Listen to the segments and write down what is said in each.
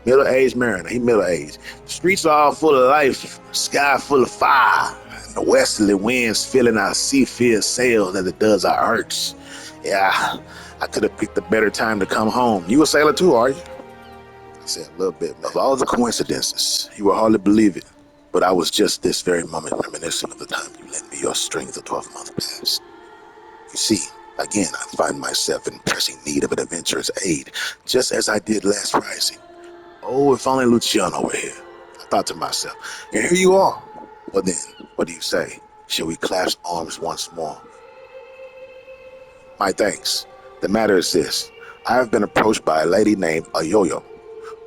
Middle-aged mariner, he middle-aged. The streets are all full of life, sky full of fire, and the westerly winds filling our sea-filled sails as it does our hearts. Yeah, I could have picked a better time to come home. You a sailor too, are you? I said, a little bit, man. Of all the coincidences, you will hardly believe it, but I was just this very moment reminiscing of the time you lent me your string the 12 months past. You see, again, I find myself in pressing need of an adventurer's aid, just as I did last rising. Oh, if only Luciano were here, I thought to myself. And here you are. Well then, what do you say? Shall we clasp arms once more? My thanks. The matter is this. I have been approached by a lady named Ayoyo,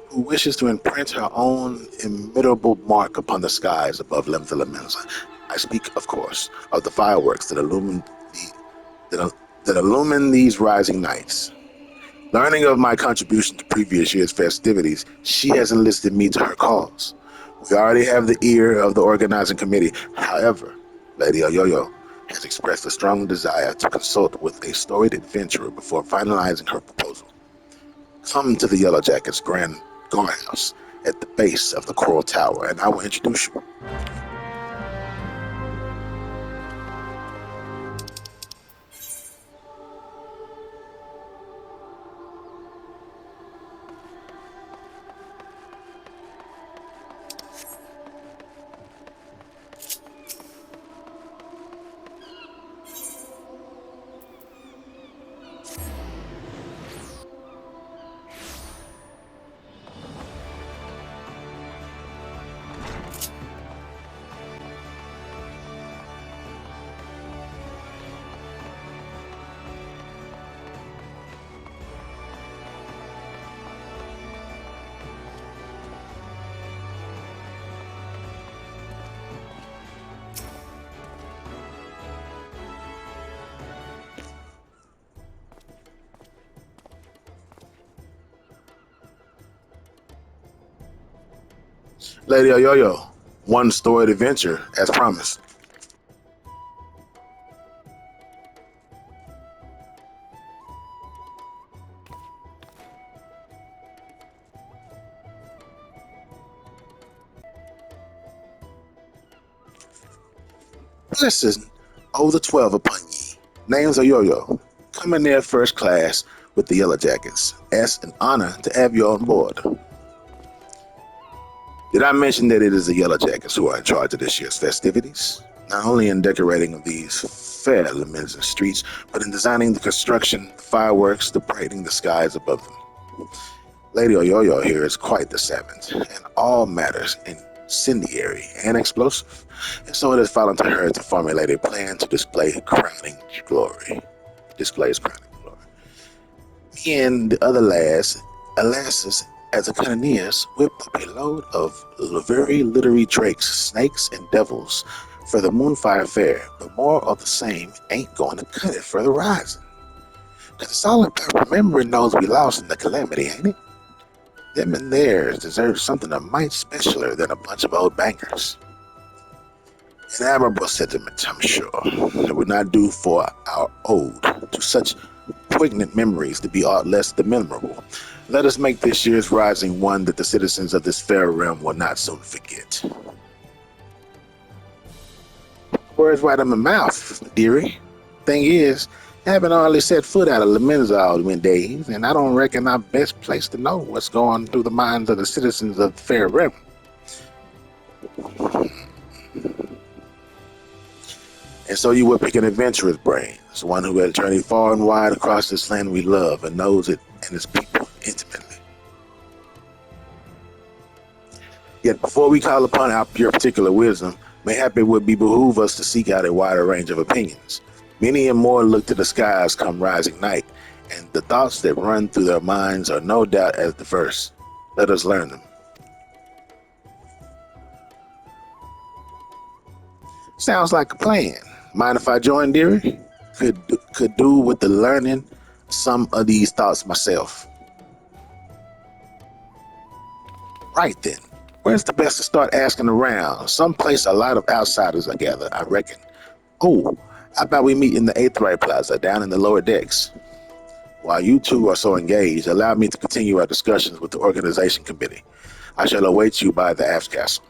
who wishes to imprint her own immutable mark upon the skies above Lemthalamenza. I speak, of course, of the fireworks that illumine these rising nights. Learning of my contribution to previous year's festivities, she has enlisted me to her cause. We already have the ear of the organizing committee. However, Lady Ayoyo has expressed a strong desire to consult with a storied adventurer before finalizing her proposal. Come to the Yellow Jackets' grand guardhouse at the base of the Coral Tower, and I will introduce you. Lady Ayoyo, one storied adventure, as promised. Blessings, oh the 12 upon ye. Name's Ayoyo. Coming there first class with the Yellow Jackets. It's an honor to have you on board. Did I mention that it is the Yellow Jackets who are in charge of this year's festivities? Not only in decorating of these fair Lemens streets, but in designing the construction, fireworks, the brightening the skies above them. Lady Ayoyo here is quite the savant in all matters incendiary and explosive, and so it has fallen to her to formulate a plan to display crowning glory. Displays crowning glory. Me and the other lads, alasses, as the cannoneers whip up a load of very literary drakes, snakes, and devils for the Moonfire Fair, but more of the same ain't going to cut it for the rising. Cause it's all about remembering those we lost in the calamity, ain't it? Them and theirs deserve something a mite specialer than a bunch of old bangers. An admirable sentiment, I'm sure. It would not do for our ode to such poignant memories to be aught less than memorable. Let us make this year's rising one that the citizens of this fair realm will not soon forget. Words right in my mouth, dearie. Thing is, I haven't hardly set foot out of Lemenza all them days, and I don't reckon I'm best placed to know what's going through the minds of the citizens of the fair realm. And so you would pick an adventurer's brain, one who has journeyed far and wide across this land we love and knows it and its people intimately. Yet before we call upon your particular wisdom, mayhap it would behoove us to seek out a wider range of opinions. Many and more look to the skies come rising night, and the thoughts that run through their minds are no doubt as diverse. Let us learn them. Sounds like a plan. Mind if I join, dearie? Could do with the learning some of these thoughts myself. Right then, where's the best to start asking around? Someplace a lot of outsiders are gathered, I reckon. Oh, how about we meet in the XIV Plaza down in the lower decks? While you two are so engaged, allow me to continue our discussions with the organization committee. I shall await you by the aft castle.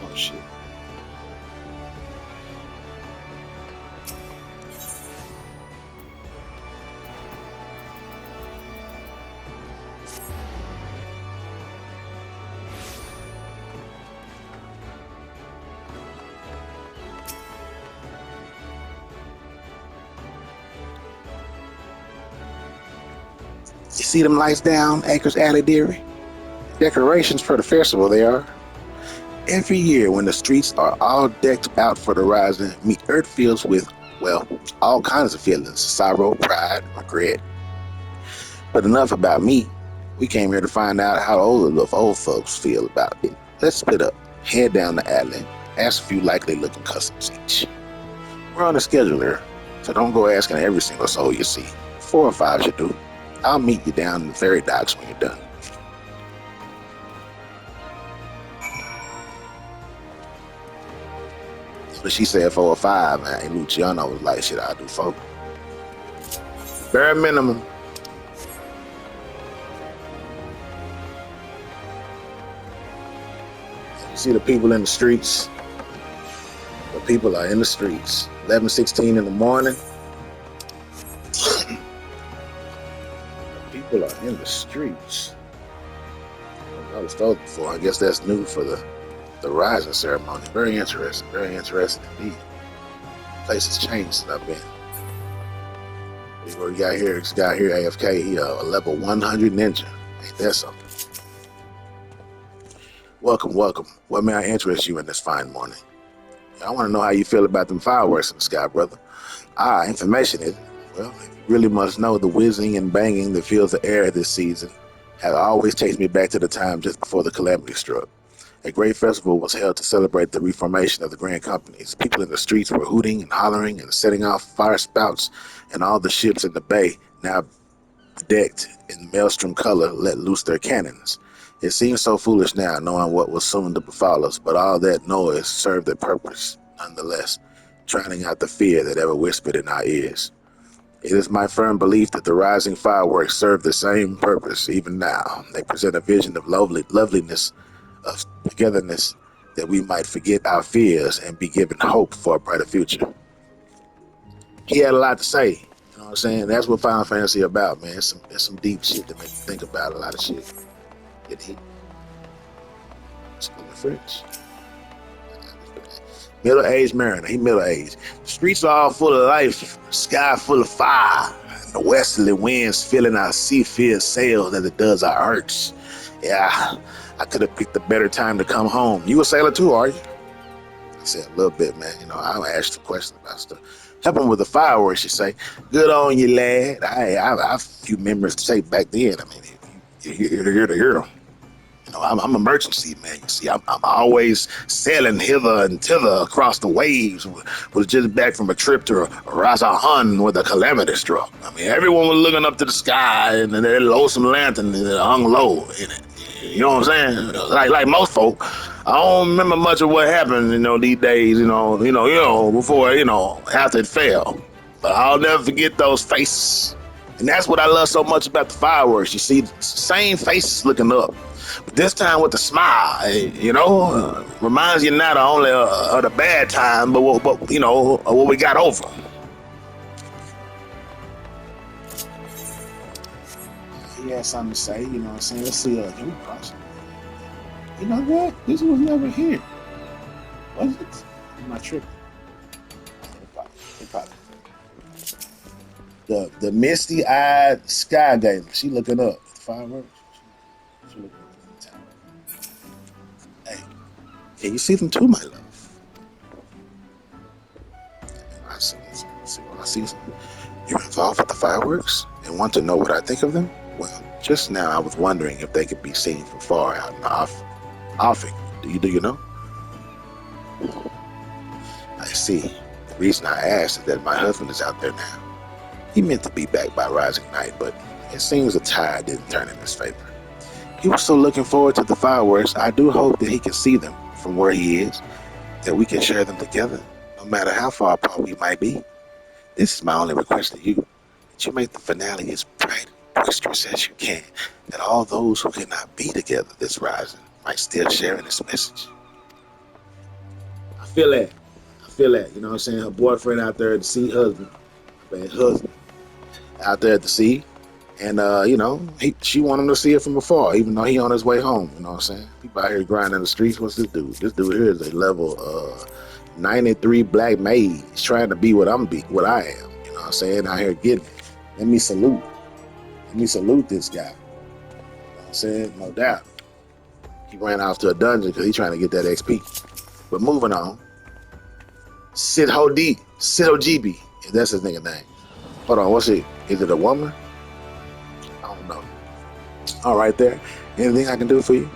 Oh shit. You see them lights down Acres Alley, dearie? Decorations for the festival, they are. Every year when the streets are all decked out for the rising, me earth feels with, well, all kinds of feelings. Sorrow, pride, regret. But enough about me. We came here to find out how old folks feel about it. Let's split up, head down the alley, ask a few likely looking customers each. We're on a schedule here, so don't go asking every single soul you see. 4 or 5 should do. I'll meet you down in the ferry docks when you're done. But she said 4 or 5, man. And Luciano was like, shit, I'll do 4. Bare minimum. You see the people in the streets? The people are in the streets. 11:16 in the morning. People are in the streets. I was told before. I guess that's new for the rising ceremony. Very interesting indeed. Place has changed since I've been. We got here, this guy here, AFK, he a level 100 ninja. Ain't that something? Welcome. What may I interest you in this fine morning? I want to know how you feel about them fireworks in the sky, brother. Information is, well, you really must know the whizzing and banging that fills the air this season has always takes me back to the time just before the calamity struck. A great festival was held to celebrate the reformation of the grand companies. People in the streets were hooting and hollering and setting off fire spouts, and all the ships in the bay, now decked in maelstrom color, let loose their cannons. It seems so foolish now, knowing what was soon to befall us, but all that noise served their purpose, nonetheless, drowning out the fear that ever whispered in our ears. It is my firm belief that the rising fireworks serve the same purpose even now. They present a vision of loveliness, of togetherness, that we might forget our fears and be given hope for a brighter future. He had a lot to say. You know what I'm saying? That's what Final Fantasy about, man. It's some deep shit that make you think about a lot of shit. Speaking French. Middle-aged mariner. He middle-aged. The streets are all full of life. Sky full of fire. And the westerly winds filling our sea-filled sails as it does our hearts. Yeah, I could have picked a better time to come home. You a sailor too, are you? I said, a little bit, man. You know, I'll ask you questions about stuff. Help him with the fireworks, you say. Good on you, lad. I have a few memories to say back then. I mean, you're here to hear them. You know, I'm a merchant sea man. You see, I'm always sailing hither and thither across the waves. Was just back from a trip to Rasa Hun where the calamity struck. I mean, everyone was looking up to the sky and that lonesome lantern hung low in it. You know what I'm saying? Like most folk, I don't remember much of what happened, these days, before, after it fell. But I'll never forget those faces. And that's what I love so much about the fireworks. You see the same faces looking up. But this time with a smile, reminds you not only of the bad time, but what we got over. He had something to say, you know what I'm saying? Let's see, can we cross it? You know what? This was never here. Was it? Am I tripping? It probably. The misty-eyed sky gamer, she looking up. Fireworks. She looking up. Hey, Can you see them too, my love? I see. I see some. You're involved with the fireworks and want to know what I think of them? Well, just now I was wondering if they could be seen from far out in the offing. Do you know? I see. The reason I asked is that my husband is out there now. He meant to be back by rising night, but it seems the tide didn't turn in his favor. He was so looking forward to the fireworks. I do hope that he can see them from where he is, that we can share them together, no matter how far apart we might be. This is my only request to you, that you make the finale as bright and boisterous as you can, that all those who cannot be together this rising might still share in this message. I feel that. I feel that. You know what I'm saying? Her boyfriend out there at the sea, husband out there at the sea. And she want him to see it from afar, even though he on his way home. You know what I'm saying? People out here grinding the streets. What's this dude? This dude here is a level 93 black mage. He's trying to be what I am. You know what I'm saying? Out here getting it. Let me salute this guy. You know what I'm saying? No doubt. He ran off to a dungeon because he's trying to get that XP. But moving on. Sidho GB. If that's his nigga name. Hold on, what's it? Is it a woman? I don't know. All right, there. Anything I can do for you?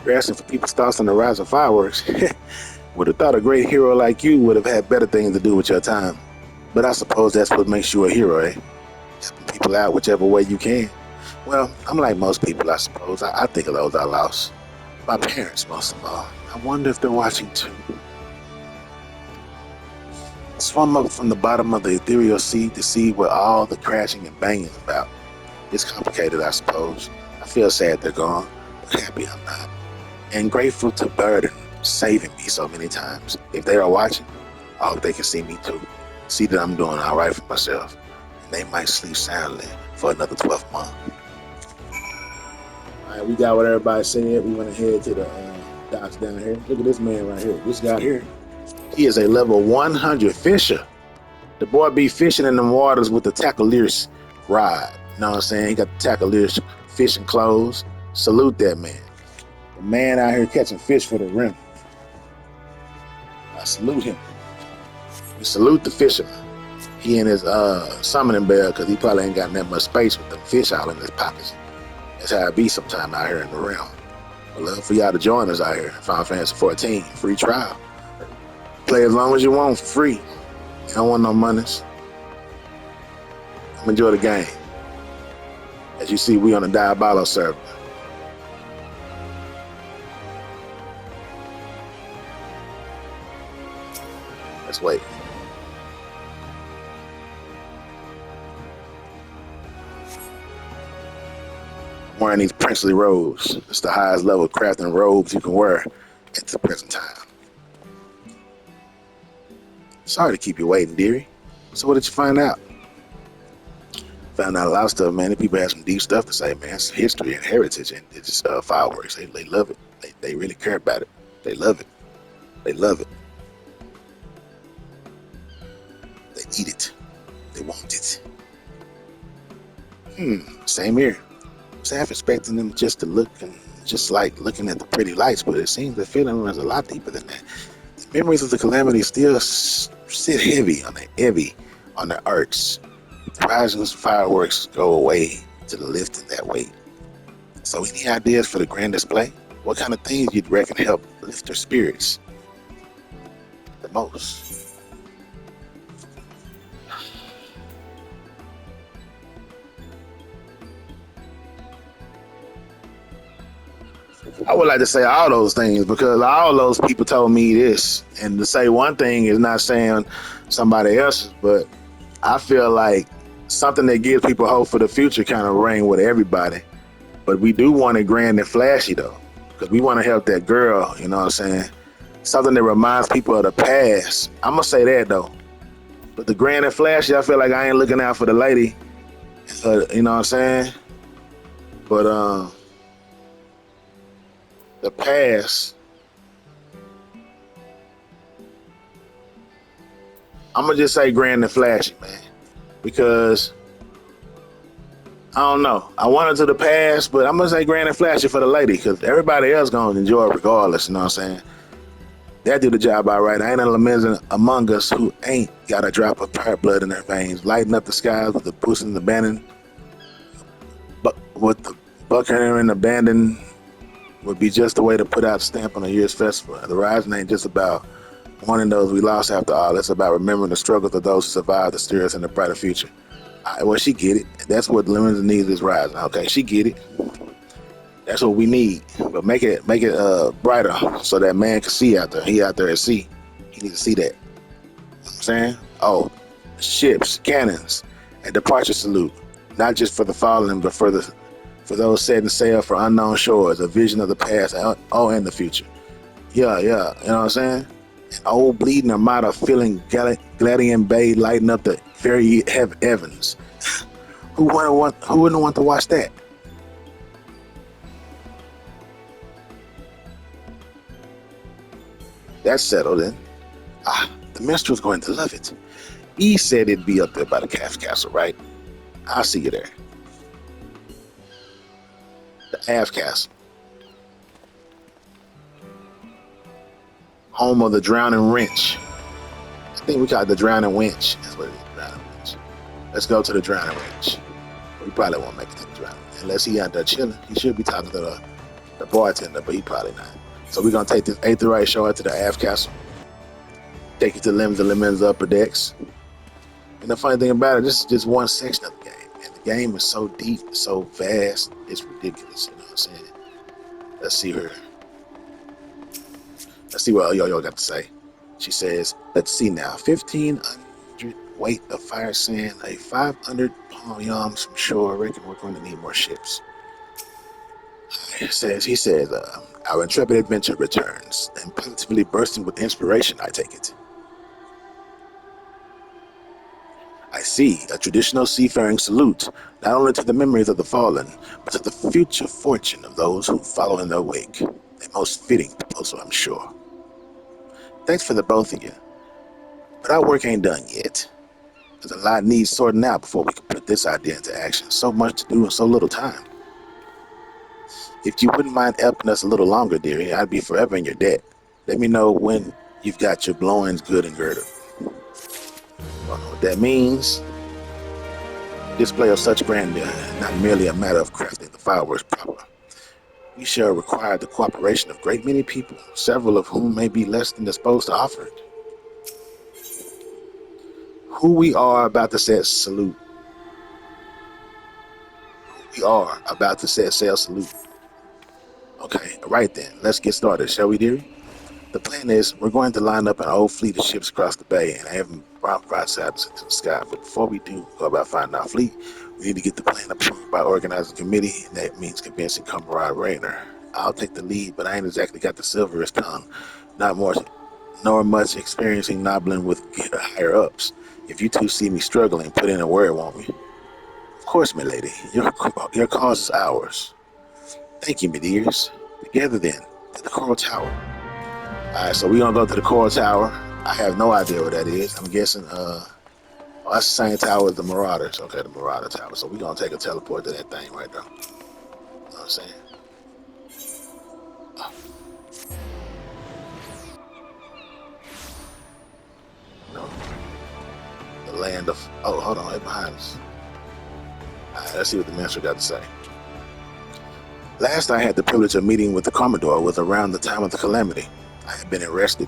You're asking for people's thoughts on the rise of fireworks. Would have thought a great hero like you would have had better things to do with your time. But I suppose that's what makes you a hero, eh? Helping people out whichever way you can. Well, I'm like most people, I suppose. I think of those I lost. My parents, most of all. I wonder if they're watching too. Swam up from the bottom of the ethereal sea to see what all the crashing and banging is about. It's complicated, I suppose. I feel sad they're gone, but happy I'm not. And grateful to Burden saving me so many times. If they are watching, I hope they can see me too. See that I'm doing all right for myself. And they might sleep soundly for another 12th month. All right, we got what everybody said. We went ahead to the docks down here. Look at this man right here. This guy here. He is a level 100 fisher. The boy be fishing in the waters with the tackleers rod. You know what I'm saying? He got the tackleers fishing clothes. Salute that man. The man out here catching fish for the rim. I salute him. We salute the fisherman. He in his summoning bell because he probably ain't got that much space with them fish out in his pockets. That's how it be sometime out here in the realm. I'd love for y'all to join us out here. Final Fantasy 14, free trial. Play as long as you want for free. You don't want no monies. Come enjoy the game. As you see, we on a Diabolo server. Let's wait. Wearing these princely robes. It's the highest level crafting robes you can wear at the present time. Sorry to keep you waiting, dearie. So what did you find out? Found out a lot of stuff, man. The people have some deep stuff to say, man. It's history and heritage and it's just fireworks. They love it. They really care about it. They love it. They love it. They eat it. They want it. Same here. I was half expecting them just to look and just like looking at the pretty lights, but it seems the feeling runs a lot deeper than that. The memories of the calamity still sit heavy on the arts. The rising fireworks go away to the lifting that weight. So any ideas for the grand display? What kind of things you'd reckon help lift their spirits the most? I would like to say all those things because all those people told me this. And to say one thing is not saying somebody else's, but I feel like something that gives people hope for the future kind of ring with everybody. But we do want it grand and flashy though, because we want to help that girl, you know what I'm saying? Something that reminds people of the past. I'm going to say that though. But the grand and flashy, I feel like I ain't looking out for the lady. You know what I'm saying? But the past, I'm gonna just say grand and flashy, man, because I don't know. I want it to the past, but I'm gonna say grand and flashy for the lady, because everybody else gonna enjoy it regardless. You know what I'm saying? That do the job all right. Ain't a lamenting among us who ain't got a drop of pirate blood in their veins, lighting up the skies with the boosting the abandon, but with the buccaneer and abandon would be just a way to put out a stamp on a year's festival. The rising ain't just about mourning those we lost after all. It's about remembering the struggles of those who survived to steer us in a brighter future. Well, she get it. That's what Lemons needs is rising. Okay, she get it. That's what we need. But make it brighter so that man can see out there. He out there at sea. He needs to see that. You know what I'm saying? Oh, ships, cannons, and departure salute. Not just for the fallen, but for those setting sail for unknown shores, a vision of the past and the future. Yeah, you know what I'm saying? An old bleeding armada filling Gladian Bay, lighting up the very heavens. Who wouldn't want to watch that? That's settled in. The minstrel's going to love it. E said it'd be up there by the Calf Castle, right? I'll see you there. The Av Castle. Home of the Drowning Wrench. I think we call it the Drowning Winch. That's what it is, Drowning Winch. Let's go to the Drowning Winch. We probably won't make it to the Drowning Winch. Unless he out there chilling. He should be talking to the bartender, but he probably not. So we're going to take this Aetherite show out to the Av Castle. Take you to Lemons upper decks. And the funny thing about it, this is just one section of the game. And the game is so deep, so vast, it's ridiculous. You know what I'm saying? Let's see her. Let's see what Yo-Yo got to say. She says, let's see now. 1,500 weight of fire sand, a 500 palm yams from shore. I reckon we're going to need more ships. He says, our intrepid adventure returns, and positively bursting with inspiration, I take it. I see a traditional seafaring salute, not only to the memories of the fallen, but to the future fortune of those who follow in their wake. A most fitting proposal, I'm sure. Thanks for the both of you. But our work ain't done yet. There's a lot needs sorting out before we can put this idea into action. So much to do in so little time. If you wouldn't mind helping us a little longer, dearie, I'd be forever in your debt. Let me know when you've got your loins good and girded. Don't know what that means. Display of such grandeur, not merely a matter of crafting the fireworks proper. We shall require the cooperation of a great many people, several of whom may be less than disposed to offer it. Who we are about to set salute. We are about to set sail salute. Okay, right then, let's get started, shall we, dearie? The plan is, we're going to line up an old fleet of ships across the bay and have them broadsides into the sky. But before we do go about finding our fleet, we need to get the plan approved by organizing committee, and that means convincing Comrade Rayner. I'll take the lead, but I ain't exactly got the silverest tongue, nor much experiencing nobbling with higher ups. If you two see me struggling, put in a word, won't we? Of course, my lady. Your cause is ours. Thank you, my dears. Together then, to the Coral Tower. Alright, so we're gonna go to the Coral Tower. I have no idea what that is. I'm guessing, that's the same tower as the Marauders. Okay, the Marauder Tower. So we're gonna take a teleport to that thing right there. You know what I'm saying? Oh. No. The land of... Oh, hold on, right behind us. Alright, let's see what the minister got to say. Last I had the privilege of meeting with the Commodore was around the time of the calamity. I had been arrested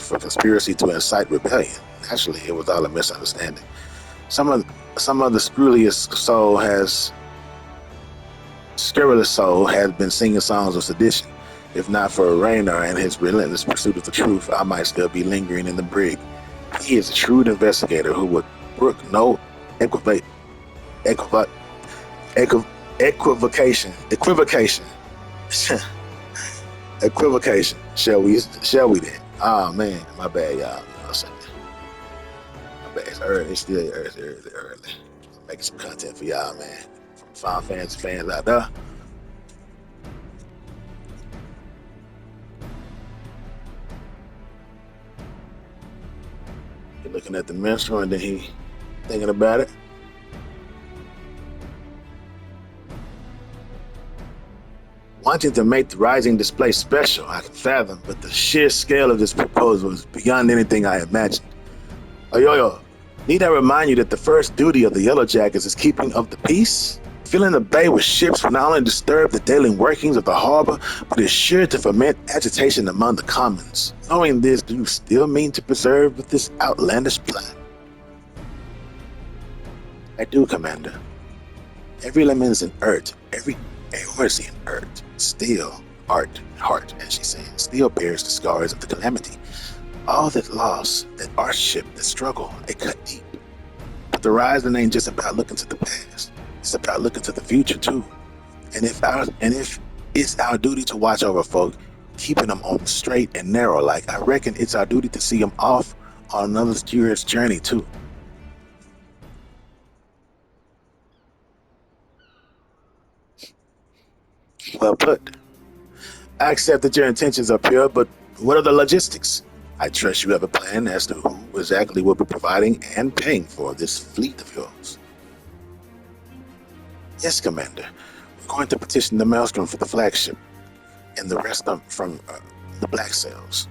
for conspiracy to incite rebellion. Actually, it was all a misunderstanding. Some of the scurrilous soul has been singing songs of sedition. If not for Rayner and his relentless pursuit of the truth, I might still be lingering in the brig. He is a shrewd investigator who would brook no equivocation. Equivocation. Shall we then? Oh man, my bad, y'all. You know what I'm saying? My bad. It's early. It's still early. I'm making some content for y'all, man. From Final Fantasy fans out there. You're looking at the minstrel and then he thinking about it. wanting to make the rising display special, I can fathom, but the sheer scale of this proposal is beyond anything I imagined. Yo, need I remind you that the first duty of the Yellow Jackets is keeping of the peace? Filling the bay with ships will not only disturb the daily workings of the harbor, but is sure to foment agitation among the commons. Knowing this, do you still mean to preserve with this outlandish plan? I do, Commander. Every element is inert, every aorcy inert. Still, heart, as she said, still bears the scars of the calamity. All that loss, that hardship, that struggle, they cut deep. But the rising ain't just about looking to the past. It's about looking to the future too. And if it's our duty to watch over folk, keeping them on the straight and narrow, like I reckon it's our duty to see them off on another curious journey too. Well put. I accept that your intentions are pure, but what are the logistics? I trust you have a plan as to who exactly will be providing and paying for this fleet of yours. Yes, Commander. We're going to petition the Maelstrom for the flagship, and the rest from the Black Sails.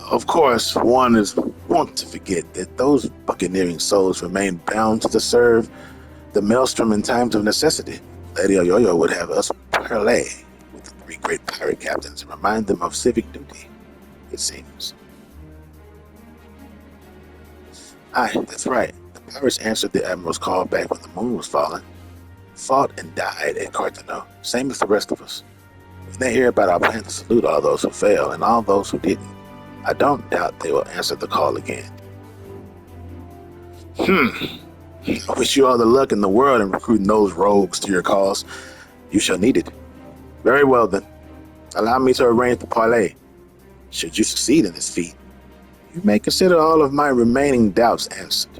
Of course, one is wont to forget that those buccaneering souls remain bound to serve the Maelstrom in times of necessity. Lady Oyoyo would have us parley with the three great pirate captains and remind them of civic duty, it seems. Aye, that's right. The pirates answered the Admiral's call back when the moon was falling, fought and died at Carthano, same as the rest of us. When they hear about our plan to salute all those who fell and all those who didn't, I don't doubt they will answer the call again. I wish you all the luck in the world in recruiting those rogues to your cause. You shall need it. Very well then. Allow me to arrange the parley. Should you succeed in this feat, you may consider all of my remaining doubts answered.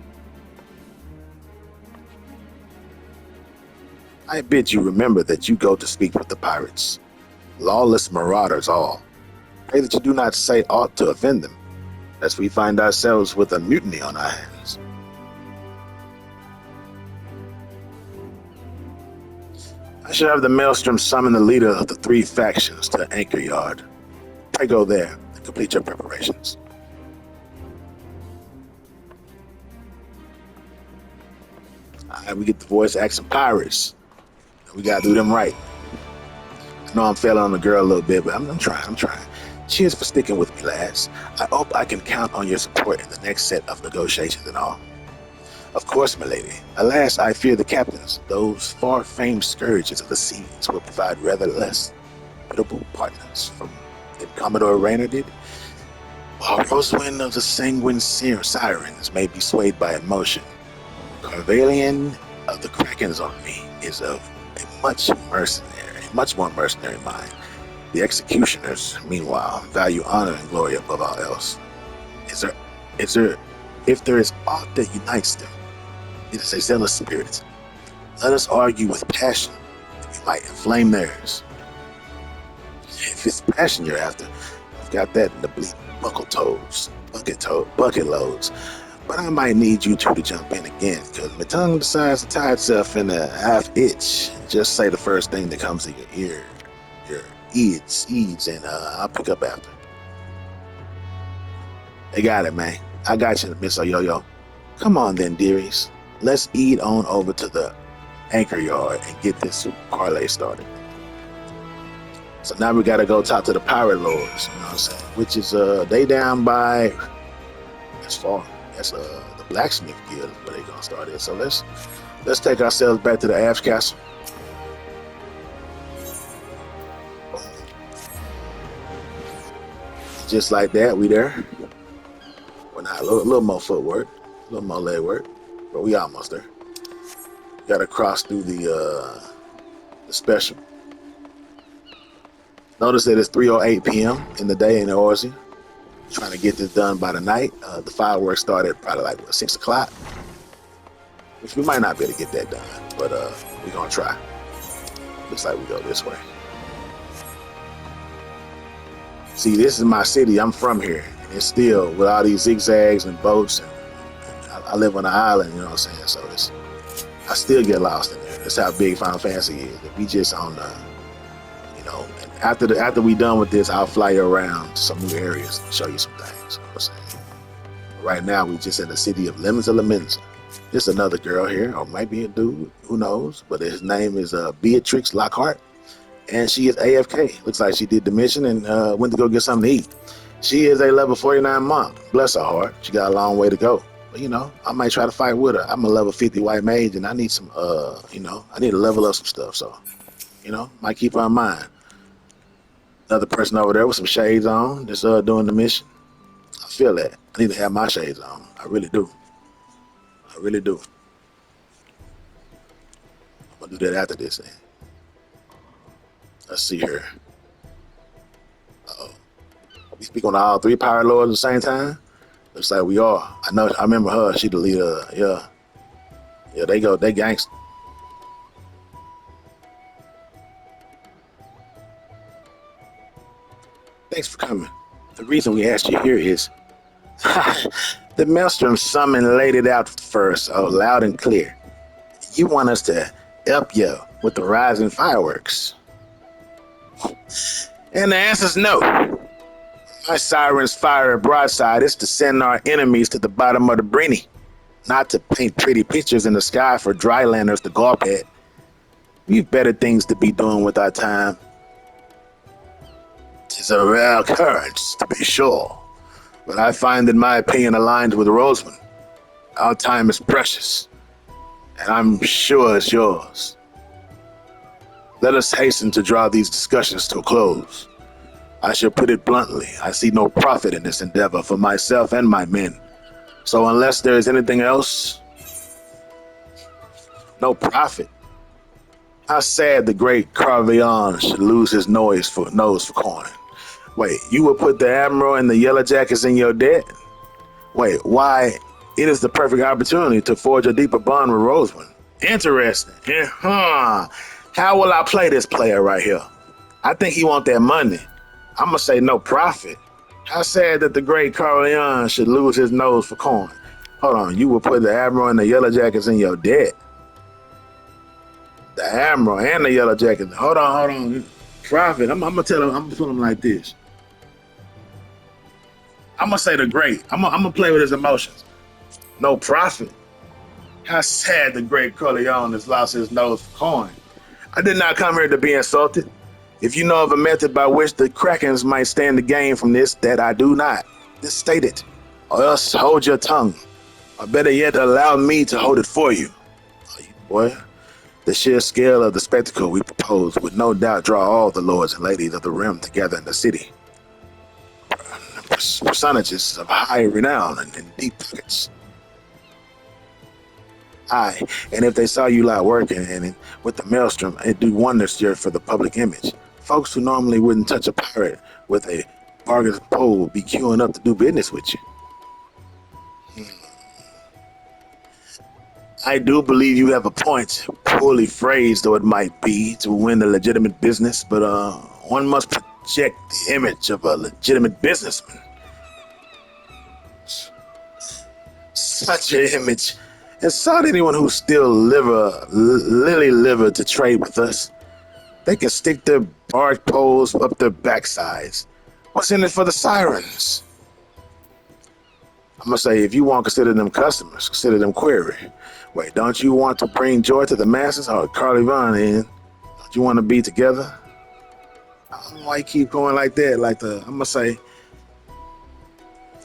I bid you remember that you go to speak with the pirates. Lawless marauders all. Pray that you do not say aught to offend them, lest we find ourselves with a mutiny on our hands. I shall have the Maelstrom summon the leader of the three factions to Anchor Yard. Pray go there and complete your preparations. Alright, we get the voice action pirates. We gotta do them right. I know I'm failing on the girl a little bit, but I'm trying. Cheers for sticking with me, lads. I hope I can count on your support in the next set of negotiations and all. Of course, my lady. Alas, I fear the captains, those far-famed scourges of the seas, will provide rather less biddable partners from than Commodore Rayner did. While Rosewind of the Sanguine Sirens may be swayed by emotion, Carvalian of the Kraken's army is of a much more mercenary mind. The executioners, meanwhile, value honor and glory above all else. If there is aught that unites them, it is a zealous spirit. Let us argue with passion, that we might inflame theirs. If it's passion you're after, I've got that in the bleak bucket loads. But I might need you two to jump in again, because my tongue decides to tie itself in a half itch. Just say the first thing that comes to your ear. Your eads, and I'll pick up after. They got it, man. I got you, Miss Oyoyo. Come on then, dearies. Let's eat on over to the Anchor Yard and get this parlay started. So now we gotta go talk to the pirate lords, you know what I'm saying? Which is they down by as far as the blacksmith guild is where they gonna start it. So let's take ourselves back to the Ash Castle. Just like that, we there. Well, not a little more footwork, a little more leg work, but we almost there. Gotta cross through the special. Notice that it's 3:08 p.m. in the day in Orsi. Trying to get this done by the night. The fireworks started probably like 6 o'clock, which we might not be able to get that done, but we're gonna try. Looks like we go this way. See, this is my city. I'm from here. And it's still with all these zigzags and boats. And I live on an island, you know what I'm saying? So I still get lost in there. That's how big Final Fantasy is. If we just on the, you know, after we done with this, I'll fly you around to some new areas and show you some things. You know what I'm saying? Right now, we just in the city of Lemons. Just another girl here, or maybe a dude, who knows? But his name is Beatrix Lockhart, and she is AFK. Looks like she did the mission and went to go get something to eat. She is a level 49 monk. Bless her heart. She got a long way to go. But, you know, I might try to fight with her. I'm a level 50 white mage, and I need some, you know, I need to level up some stuff. So, you know, might keep her in mind. Another person over there with some shades on, just doing the mission. I feel that. I need to have my shades on. I really do. I really do. I'm gonna do that after this. Then. Let's see here. Uh-oh. We speak on all three Power Lords at the same time? Looks like we are. I know. I remember her. She the leader. Yeah. Yeah, they gangster. Thanks for coming. The reason we asked you here is the Maelstrom summon laid it out first, loud and clear. You want us to help you with the rising fireworks. And the answer's no. My sirens fire a broadside is to send our enemies to the bottom of the Brenny, not to paint pretty pictures in the sky for drylanders to gawp at. We've better things to be doing with our time. It's a rare occurrence, to be sure, but I find that my opinion aligns with Roseman. Our time is precious, and I'm sure it's yours. Let us hasten to draw these discussions to a close. I shall put it bluntly, I see no profit in this endeavor for myself and my men. So unless there is anything else, no profit. How sad the great Carveon should lose his nose for coin. Wait, you will put the Admiral and the Yellow Jackets in your debt? Wait, why? It is the perfect opportunity to forge a deeper bond with Roseman. Interesting. How will I play this player right here? I think he want that money. I'm gonna say no profit. How sad that the great Carleon should lose his nose for coin. Hold on, you will put the Admiral and the Yellow Jackets in your debt. The Admiral and the Yellow Jackets. Hold on. Profit. I'm gonna tell him. I'm gonna put him like this. I'm gonna say the great. I'm gonna play with his emotions. No profit. How sad the great Corleone has lost his nose for coin. I did not come here to be insulted. If you know of a method by which the Krakens might stand to gain from this, that I do not, just state it, or else hold your tongue, or better yet, allow me to hold it for you. Boy, the sheer scale of the spectacle we propose would no doubt draw all the lords and ladies of the realm together in the city. Personages of high renown and deep pockets. Aye, and if they saw you lot working and with the Maelstrom, it'd do wonders here for the public image. Folks who normally wouldn't touch a pirate with a bargain pole would be queuing up to do business with you. I do believe you have a point, poorly phrased though it might be, to win a legitimate business, but one must project the image of a legitimate businessman. Such an image. And sought anyone who still lily liver to trade with us. They can stick their barge poles up their backsides. What's in it for the sirens? I'm gonna say, if you want to consider them customers, consider them query. Wait, don't you want to bring joy to the masses? Or Carly Von in? Don't you want to be together? I don't know why you keep going like that. I'm gonna say,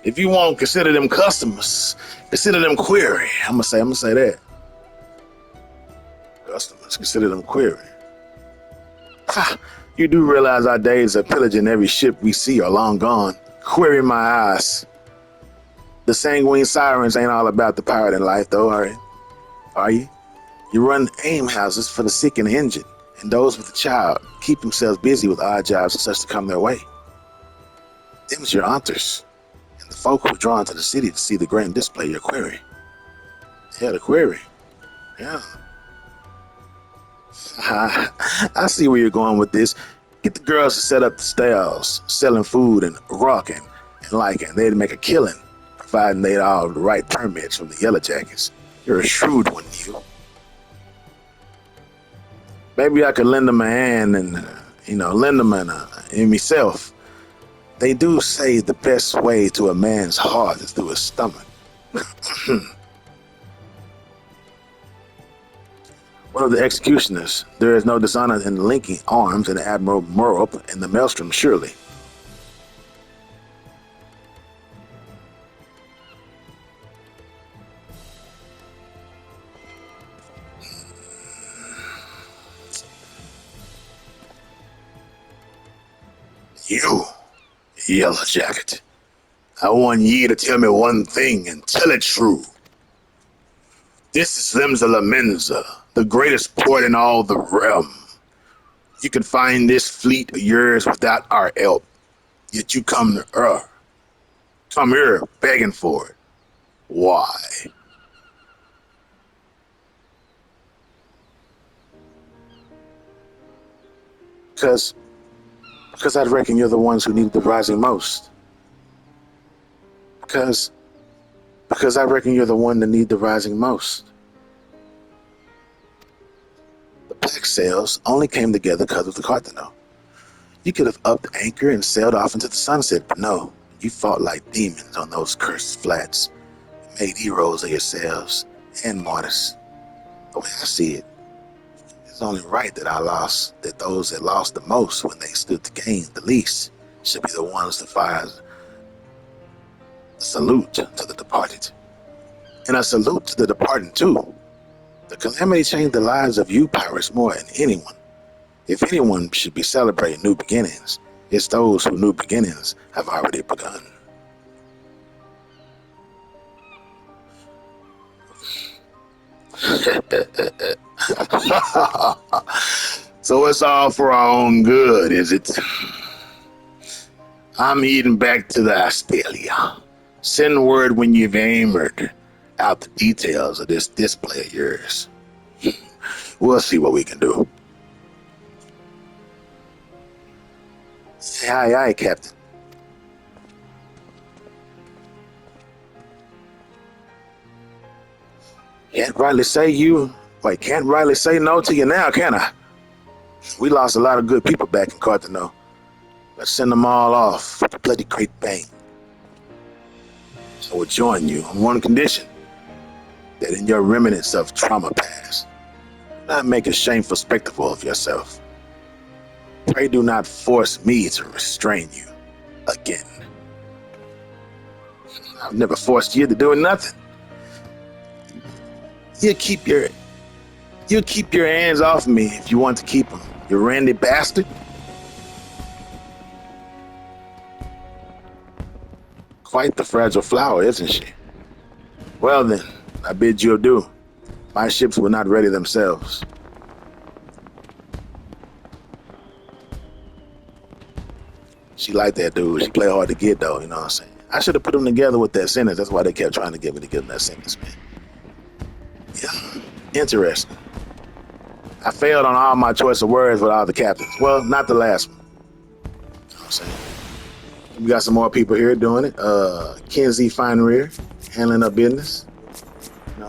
if you want to consider them customers, consider them query. I'm gonna say that. Customers, consider them query. Ha! You do realize our days of pillaging every ship we see are long gone. Query my eyes. The sanguine sirens ain't all about the pirate in life, though, are you? You run aim houses for the sick and the injured, and those with a child keep themselves busy with odd jobs and such to come their way. Them's your hunters, and the folk who are drawn to the city to see the grand display your query. Yeah, the query. Yeah. I see where you're going with this. Get the girls to set up the stalls, selling food and rocking and liking. They'd make a killing. verified and they all the right permits from the Yellow Jackets. You're a shrewd one, you. Maybe I could lend them a hand and, lend them in myself. They do say the best way to a man's heart is through his stomach. One of the executioners, there is no dishonor in linking arms in Admiral Murrup in the Maelstrom, surely. You, Yellow Jacket, I want ye to tell me one thing and tell it true. This is Limsa Lamenza, the greatest port in all the realm. You can find this fleet of yours without our help, yet you come here begging for it. Why? Because I reckon you're the ones who need the rising most. Because I reckon you're the one that need the rising most. The black sails only came together because of the Carthano. You could have upped anchor and sailed off into the sunset, but no, you fought like demons on those cursed flats. You made heroes of yourselves and martyrs. The way I see it, it's only right that those that lost the most when they stood to gain the least should be the ones to fire a salute to the departed. And a salute to the departed too. The calamity changed the lives of you pirates more than anyone. If anyone should be celebrating new beginnings, it's those whose new beginnings have already begun. So it's all for our own good, is it? I'm heading back to the Astelia. Send word when you've hammered out the details of this display of yours. We'll see what we can do. Aye, aye, Captain. Can't rightly say no to you now, can I? We lost a lot of good people back in Carthano. Let's send them all off with a bloody great bang. I will join you on one condition, that in your remnants of trauma past, not make a shameful spectacle of yourself. Pray do not force me to restrain you again. I've never forced you to do nothing. You keep your hands off me if you want to keep them, you randy bastard. Quite the fragile flower, isn't she? Well then, I bid you adieu. My ships were not ready themselves. She liked that dude. She played hard to get though, you know what I'm saying? I should have put them together with that sentence. That's why they kept trying to get me to give them that sentence, man. Yeah, interesting. I failed on all my choice of words with all the captains. Well, not the last one. You know what I'm saying? We got some more people here doing it. Kenzie Finerear, handling her business.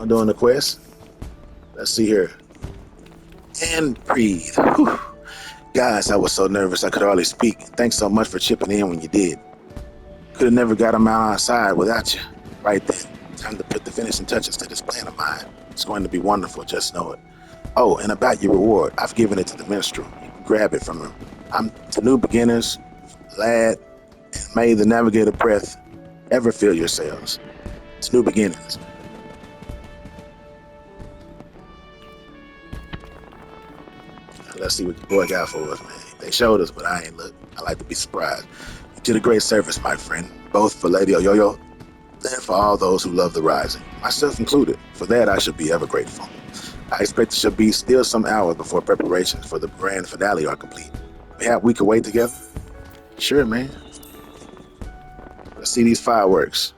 Doing the quest. Let's see here. And breathe. Whew. Guys, I was so nervous I could hardly speak. Thanks so much for chipping in when you did. Could have never got them outside without you. Right then. Time to put the finishing touches to this plan of mine. It's going to be wonderful, just know it. Oh, and about your reward, I've given it to the minstrel. You can grab it from him. I'm to new beginners, lad, and may the navigator breath ever fill your sails. It's new beginnings. Let's see what the boy got for us, man. They showed us, but I ain't look. I like to be surprised. You did a great service, my friend, both for Lady Oyoyo and for all those who love the Rising, myself included. For that, I should be ever grateful. I expect there should be still some hours before preparations for the grand finale are complete. Mayhap we could wait together? Sure, man. Let's see these fireworks.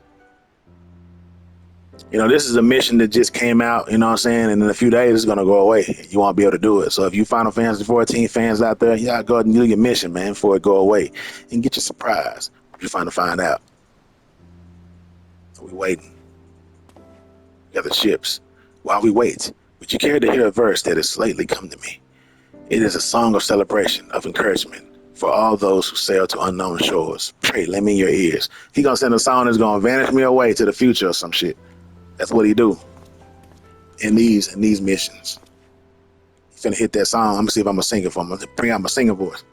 This is a mission that just came out, you know what I'm saying? And in a few days, it's going to go away. You won't be able to do it. So if you Final Fantasy 14 fans out there, you got to go ahead and do your mission, man, before it go away. And get your surprise if you find out. We waiting. Gather ships. While we wait, would you care to hear a verse that has lately come to me? It is a song of celebration, of encouragement for all those who sail to unknown shores. Pray, lend me your ears. He gonna send a song that's gonna vanish me away to the future or some shit. That's what he do in these missions. He finna hit that song. I'm gonna see if I'm gonna sing it for him. I'm gonna bring out my singing voice.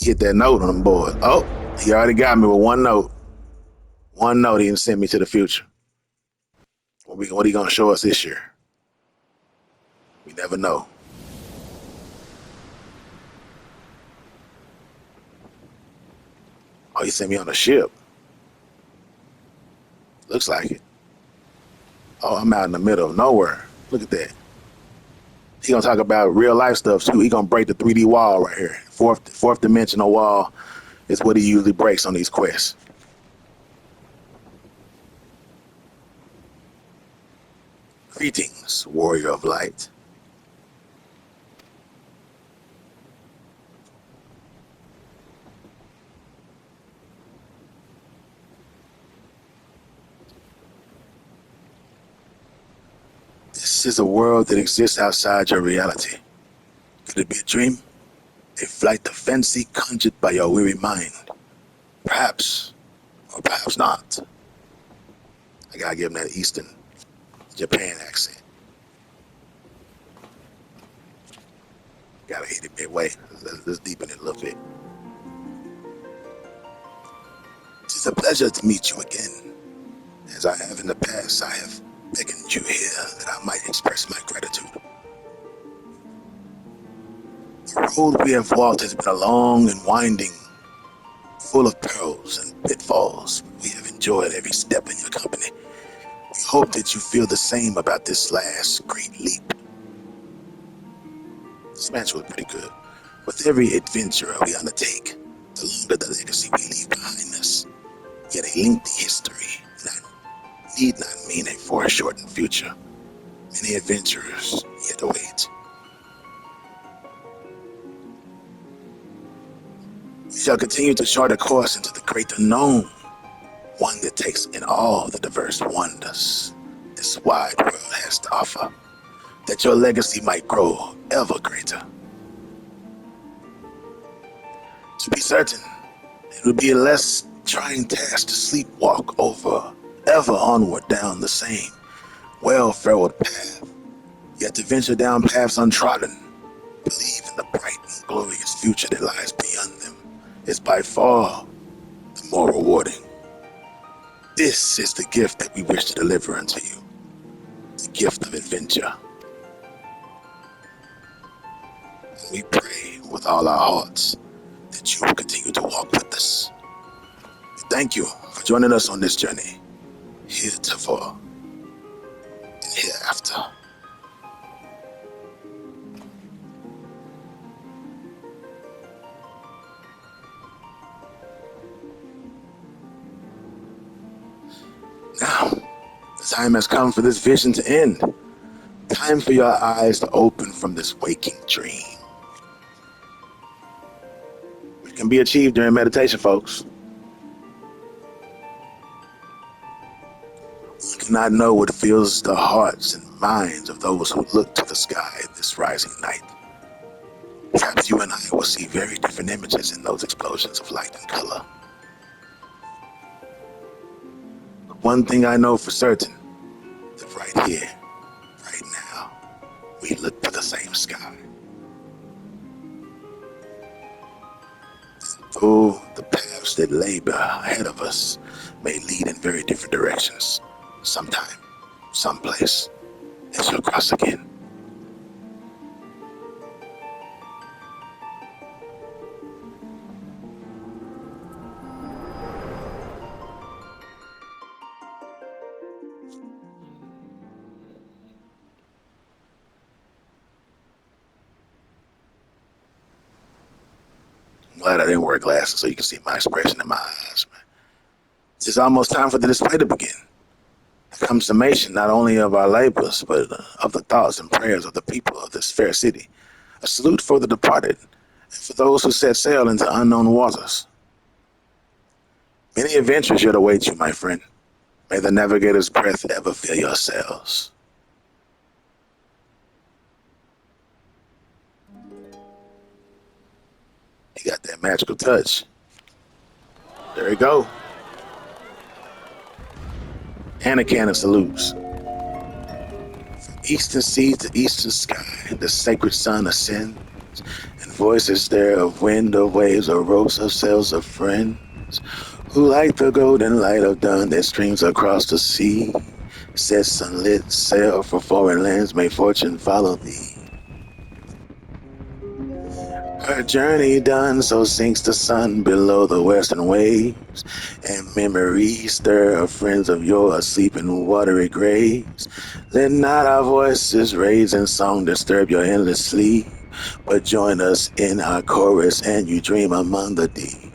Hit that note on them boys. Oh, he already got me with one note. One note, he didn't send me to the future. What he gonna show us this year? We never know. Oh, he sent me on a ship. Looks like it. Oh, I'm out in the middle of nowhere. Look at that. He gonna talk about real life stuff too. He gonna break the 3D wall right here. Fourth dimensional wall is what he usually breaks on these quests. Greetings, warrior of light. This is a world that exists outside your reality. Could it be a dream? A flight of fancy conjured by your weary mind? Perhaps, or perhaps not. I gotta give him that Eastern Japan accent. Gotta hit it midway. Let's deepen it a little bit. It is a pleasure to meet you again. As I have in the past, I have beckoned you here that I might express my gratitude. The road we have walked has been a long and winding, full of perils and pitfalls. We have enjoyed every step in your company. We hope that you feel the same about this last great leap. This match was pretty good. With every adventure we undertake, the longer the legacy we leave behind us. Yet a lengthy history need not mean a foreshortened future. Many adventurers yet await. We shall continue to chart a course into the great unknown, one that takes in all the diverse wonders this wide world has to offer, that your legacy might grow ever greater. To be certain, it would be a less trying task to sleepwalk over, ever onward down the same well-furrowed path, yet to venture down paths untrodden, believe in the bright and glorious future that lies beyond them, is by far the more rewarding. This is the gift that we wish to deliver unto you, the gift of adventure. And we pray with all our hearts that you will continue to walk with us. We thank you for joining us on this journey, heretofore and hereafter. Now, the time has come for this vision to end. Time for your eyes to open from this waking dream. It can be achieved during meditation, folks. One cannot know what fills the hearts and minds of those who look to the sky this rising night. Perhaps you and I will see very different images in those explosions of light and color. But one thing I know for certain, that right here, right now, we look to the same sky. Though the paths that lay ahead of us may lead in very different directions, sometime, someplace, they shall cross again. I'm glad I didn't wear glasses so you can see my expression in my eyes, man. It's almost time for the display to begin. A consummation not only of our labors, but of the thoughts and prayers of the people of this fair city. A salute for the departed, and for those who set sail into unknown waters. Many adventures yet await you, my friend. May the navigator's breath ever fill your sails. He got that magical touch. There we go. And a can of salutes. From eastern sea to eastern sky, the sacred sun ascends, and voices there of wind, of waves, of ropes, of sails, of friends, who light the golden light of dawn that streams across the sea. Set sunlit sail for foreign lands, may fortune follow thee. Her journey done, so sinks the sun below the western waves, and memories stir of friends of yore asleep in watery graves. Let not our voices raised in song disturb your endless sleep, but join us in our chorus and you dream among the deep.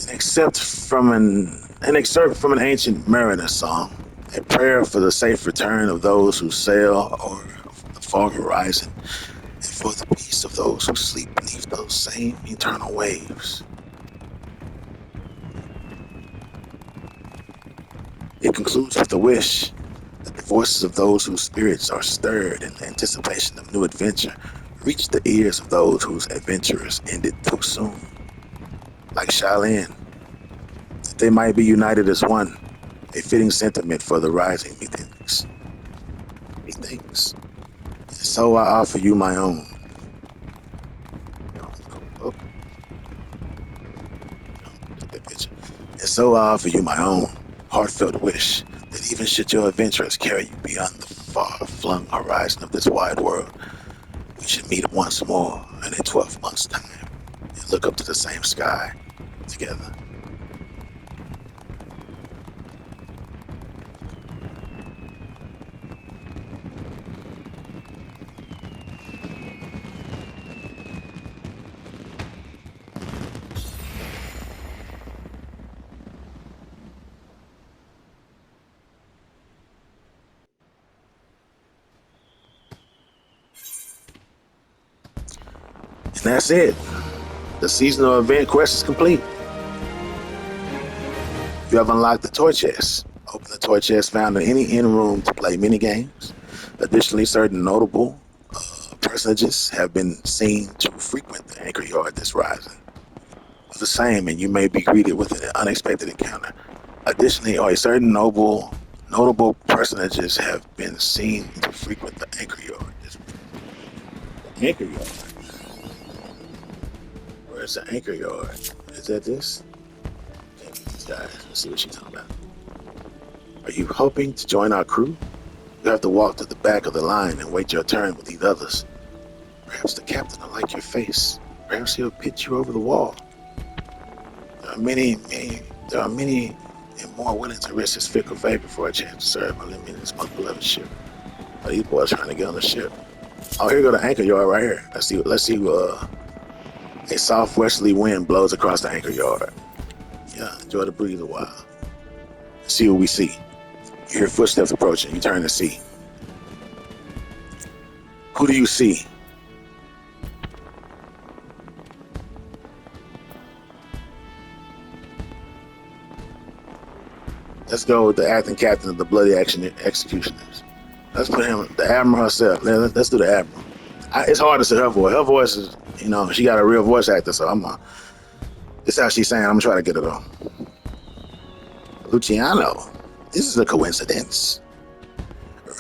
An excerpt from an ancient mariner song, a prayer for the safe return of those who sail over the far horizon, and for the peace of those who sleep beneath those same eternal waves. It concludes with a wish that the voices of those whose spirits are stirred in anticipation of new adventure reach the ears of those whose adventures ended too soon. Like Shaolin, that they might be united as one, a fitting sentiment for the rising, methinks. Methinks. And so I offer you my own. Oh, and so I offer you my own heartfelt wish that even should your adventures carry you beyond the far-flung horizon of this wide world, we should meet once more in a 12 months' time and look up to the same sky together. And that's it. The seasonal event quest is complete. You have unlocked the toy chest. Open the toy chest found in any inn room to play mini games. Additionally, certain notable personages have been seen to frequent the anchor yard this rising. The same, and you may be greeted with an unexpected encounter. Additionally, certain notable personages have been seen to frequent the anchor yard. The anchor yard. Where's the anchor yard? Is that this? These guys. Let's see what she's talking about. Are you hoping to join our crew? You have to walk to the back of the line and wait your turn with these others. Perhaps the captain will like your face. Perhaps he'll pitch you over the wall. There are many and more willing to risk his fickle favor for a chance to serve on this most beloved ship. Oh, these boys trying to get on the ship. Oh, here go the anchor yard right here. Let's see. A soft westerly wind blows across the anchor yard. Yeah, enjoy the breeze a while. See what we see. You hear footsteps approaching. You turn to see. Who do you see? Let's go with the acting captain of the bloody action executioners. Let's put him, the admiral herself. Let's do the admiral. It's hard to say her voice. Her voice is, she got a real voice actor, so this is how she's saying. I'm gonna try to get it on. Luciano, this is a coincidence.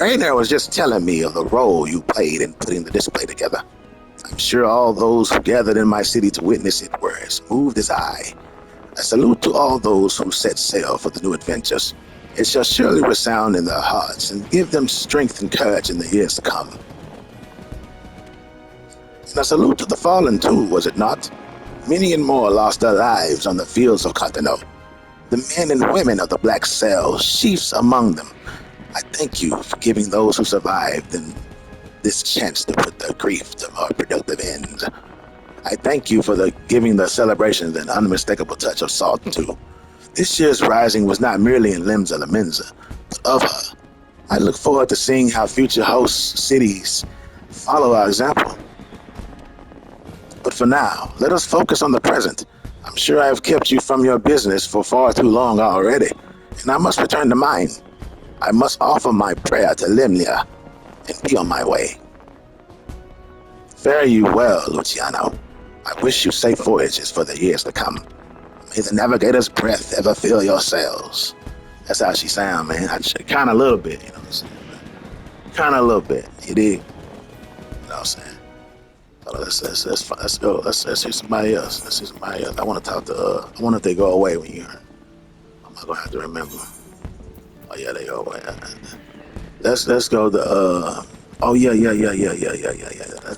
Rainer was just telling me of the role you played in putting the display together. I'm sure all those who gathered in my city to witness it were as moved as I. A salute to all those who set sail for the new adventures. It shall surely resound in their hearts and give them strength and courage in the years to come. And a salute to the fallen too, was it not? Many and more lost their lives on the fields of Cartano. The men and women of the Black Cells, chiefs among them. I thank you for giving those who survived and this chance to put their grief to more productive ends. I thank you for giving the celebrations an unmistakable touch of salt too. This year's rising was not merely in limbs of the Mensa, but of her. I look forward to seeing how future host cities follow our example. But for now, let us focus on the present. I'm sure I have kept you from your business for far too long already, and I must return to mine. I must offer my prayer to Limnia and be on my way. Fare you well, Luciano. I wish you safe voyages for the years to come. May the navigator's breath ever fill your sails. That's how she sound, man. Kind of a little bit, you know what I'm saying? Kind of a little bit. You dig? You know what I'm saying? So let's go. Let's hear somebody else. Let's hear somebody else. I want to talk to. I wonder if they go away when you're. I'm not gonna have to remember. Oh yeah, they go away. Let's go to. Oh yeah.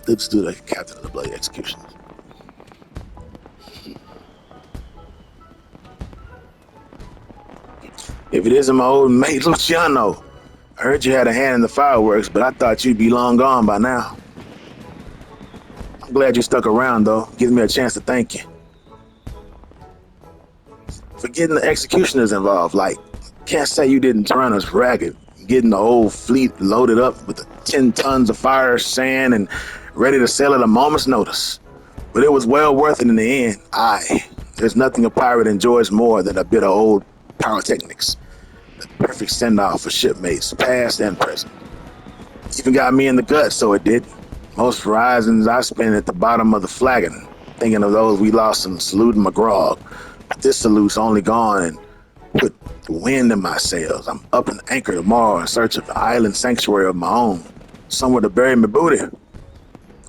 Let's do the captain of the bloody execution. If it isn't my old mate Luciano, I heard you had a hand in the fireworks, but I thought you'd be long gone by now. I'm glad you stuck around, though. Gives me a chance to thank you. For getting the executioners involved, like, can't say you didn't run us ragged. Getting the whole fleet loaded up with the 10 tons of fire, sand, and ready to sail at a moment's notice. But it was well worth it in the end. There's nothing a pirate enjoys more than a bit of old pyrotechnics. The perfect send-off for shipmates, past and present. Even got me in the gut, so it did. Most horizons I spent at the bottom of the flagon, thinking of those we lost in saluting McGraw. But this salute's only gone and put the wind in my sails. I'm up an anchor tomorrow in search of an island sanctuary of my own, somewhere to bury my booty.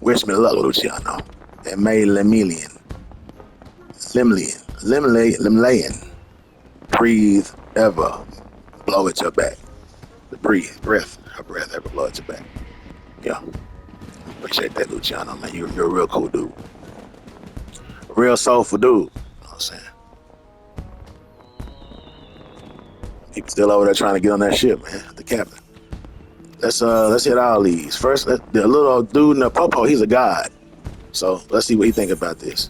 Wish me luck, Luciano. And may Limlayan, breathe ever blow at your back. Her breath ever blow at your back. Yeah. Appreciate that, Luciano, man. You're a real cool dude. A real soulful dude. You know what I'm saying? People still over there trying to get on that ship, man. The captain. Let's hit all these. First, the little dude in the popo, he's a god. So let's see what he think about this.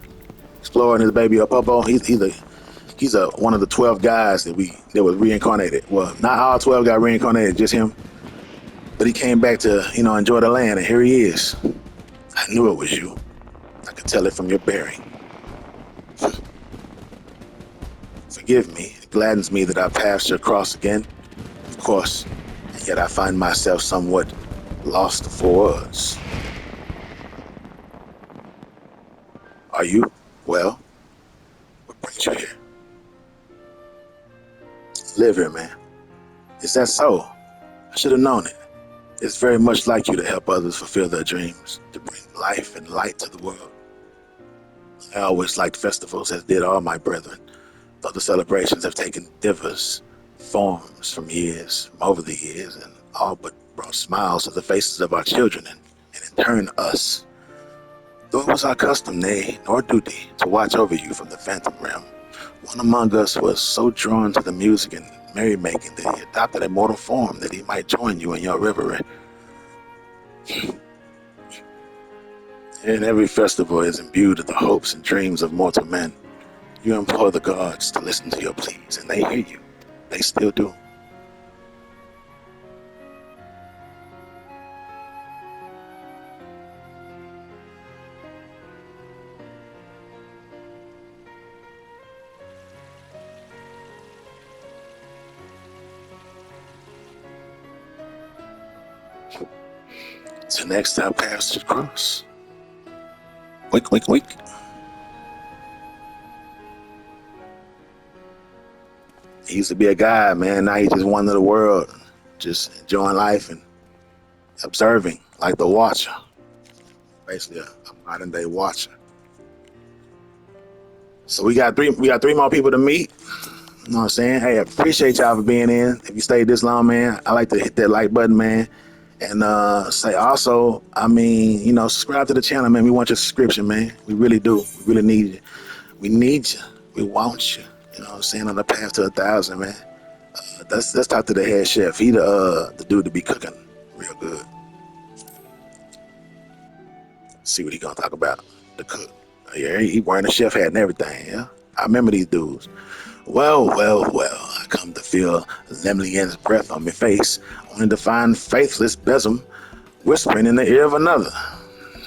Exploring his baby Popo, he's one of the 12 guys that was reincarnated. Well, not all 12 got reincarnated, just him. But he came back to, enjoy the land, and here he is. I knew it was you. I could tell it from your bearing. Forgive me. It gladdens me that our paths shall cross again. Of course, and yet I find myself somewhat lost for words. Are you? Well, what brings you here? Live here, man. Is that so? I should have known it. It's very much like you to help others fulfill their dreams, to bring life and light to the world. I always liked festivals, as did all my brethren, though the celebrations have taken diverse forms from over the years, and all but brought smiles to the faces of our children, and in turn us. Though it was our custom, nay, nor duty, to watch over you from the phantom realm, one among us was so drawn to the music and merrymaking that he adopted a mortal form that he might join you in your reverie. And every festival is imbued with the hopes and dreams of mortal men. You implore the gods to listen to your pleas, and they hear you. They still do. So next our paths should cross. Wink, wink, wink. He used to be a guy, man. Now he just wandered the world, just enjoying life and observing, like the Watcher. Basically a modern day Watcher. So we got three more people to meet. You know what I'm saying? Hey, I appreciate y'all for being in. If you stayed this long, man, I like to hit that like button, man. And say also, subscribe to the channel, man. We want your subscription, man. We really do. We really need you. We need you. We want you. You know what I'm saying? On the path to 1,000, man. Let's talk to the head chef. He the dude to be cooking real good. See what he gonna talk about. The cook. Yeah, he wearing a chef hat and everything. Yeah, I remember these dudes. Well, I come to feel Lemlian's breath on my face, only to find faithless besom whispering in the ear of another.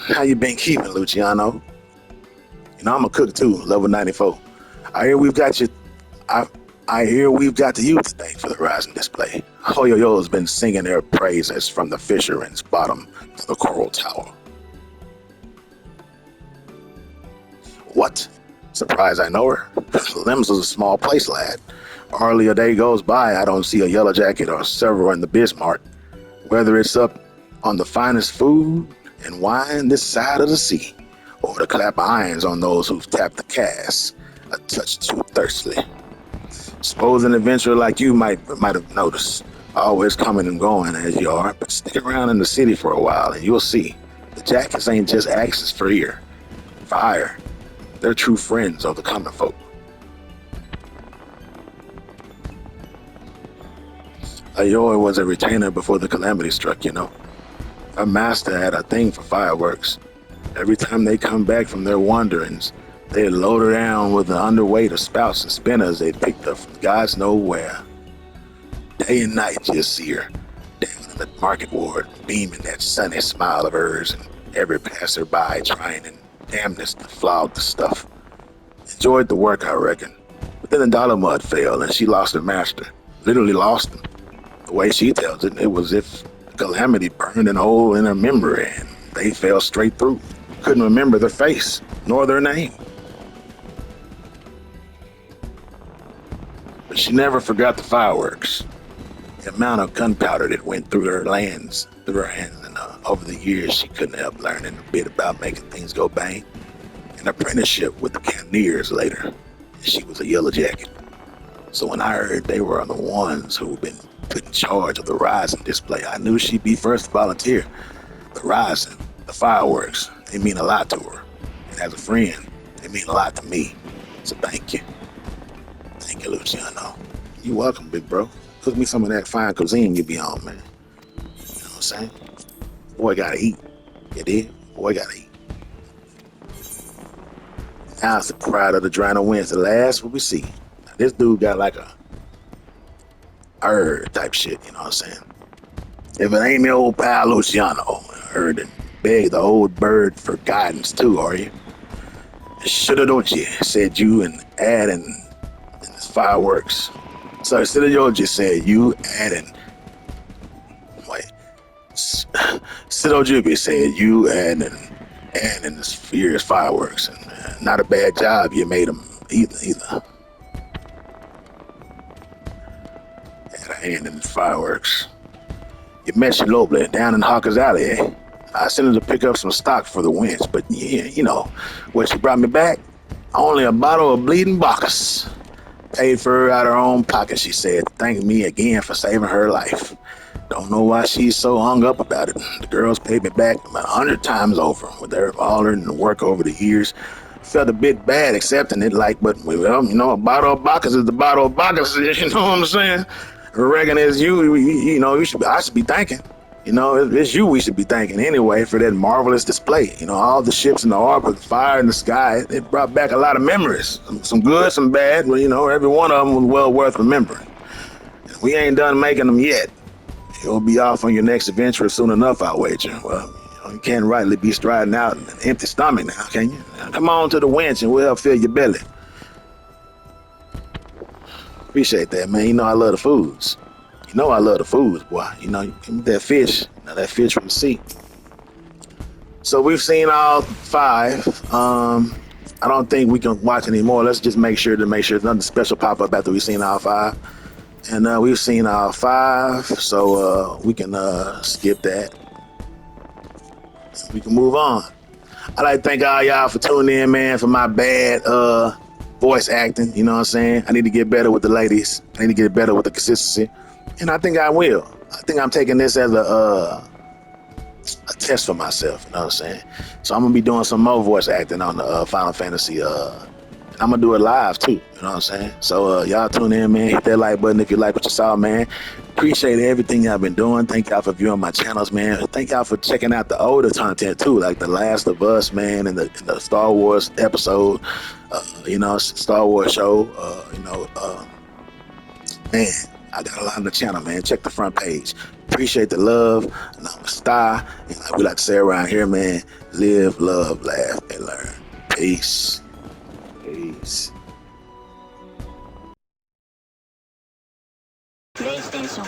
How you been keeping, Luciano? You know, I'm a cook too, level 94. I hear we've got you. I, I hear we've got the youth to thank for the rising display. Hoyoyo's been singing their praises from the fisherman's bottom to the coral tower. What? Surprised I know her? Limbs is a small place, lad. Hardly a day goes by I don't see a yellow jacket or several in the Bismarck. Whether it's up on the finest food and wine this side of the sea, or to clap irons on those who've tapped the cask a touch too thirstily. Suppose an adventurer like you might have noticed, always coming and going as you are, but stick around in the city for a while and you'll see. The jackets ain't just axes for hire. They're true friends of the common folk. Ayoy was a retainer before the calamity struck, you know. Her master had a thing for fireworks. Every time they come back from their wanderings, they'd load her down with the underweight of spouts and spinners they'd picked up from God's know where. Day and night you'll see her down in the market ward, beaming that sunny smile of hers, and every passerby trying in damnness to flog the stuff. Enjoyed the work, I reckon. But then the dollar mud fell and she lost her master. Literally lost him. The way she tells it, it was as if the calamity burned a hole in her memory and they fell straight through. Couldn't remember their face, nor their name. But she never forgot the fireworks. The amount of gunpowder that went through her hands, and over the years she couldn't help learning a bit about making things go bang. An apprenticeship with the cannoneers later, and she was a yellow jacket. So when I heard they were the ones who'd been put in charge of the Rising display, I knew she'd be first to volunteer. The Rising, the fireworks, they mean a lot to her. And as a friend, they mean a lot to me. So thank you. Thank you, Luciano. You're welcome, big bro. Cook me some of that fine cuisine you be on, man. You know what I'm saying? Boy gotta eat. You did? Boy gotta eat. Now it's the pride of the Drano wins. The last what we see. Now, this dude got like a type shit, you know what I'm saying? If it ain't me old pal Luciano, heard and beg the old bird for guidance too, are you? Shoulda don't you, said you, and adding in his fireworks. Sorry, Sidoji said you adding. Wait. Sidojubi said you adding this furious fireworks, and not a bad job you made them either. Had a hand in the fireworks. You met Shilobla down in Hawker's Alley, eh? I sent her to pick up some stock for the winch, but yeah, you know, what she brought me back? Only a bottle of bleeding Bacchus. Paid for her out of her own pocket, she said. Thank me again for saving her life. Don't know why she's so hung up about it. The girls paid me back about 100 times over with all her work over the years. Felt a bit bad accepting it, but well, you know, a bottle of Bacchus is the bottle of Bacchus, you know what I'm saying? I reckon it's you know, I should be thanking. You know, it's you we should be thanking anyway for that marvelous display. You know, all the ships in the harbor, the fire in the sky, it brought back a lot of memories. Some good, some bad, but you know, every one of them was well worth remembering. We ain't done making them yet. You'll be off on your next adventure soon enough, I wager. Well, you can't rightly be striding out an empty stomach now, can you? Now, come on to the winch and we'll help fill your belly. Appreciate that, man. You know I love the foods. You know I love the foods, boy. You know, give me that fish. You know, that fish from the sea. So we've seen all 5. I don't think we can watch anymore. Let's just make sure nothing special pop up after we've seen all 5. And we've seen all 5, so we can skip that. We can move on. I'd like to thank all y'all for tuning in, man, for my bad voice acting. You know what I'm saying? I need to get better with the ladies. I need to get better with the consistency. And I think I will. I think I'm taking this as a test for myself. You know what I'm saying? So I'm going to be doing some more voice acting on the Final Fantasy. I'm going to do it live, too. You know what I'm saying? So y'all tune in, man. Hit that like button if you like what you saw, man. Appreciate everything y'all been doing. Thank y'all for viewing my channels, man. Thank y'all for checking out the older content, too, like The Last of Us, man, and the Star Wars episode, you know, Star Wars show, you know, man. I got a lot on the channel, man. Check the front page. Appreciate the love. And I'm a star. And like we like to say around here, man, live, love, laugh, and learn. Peace. Peace. PlayStation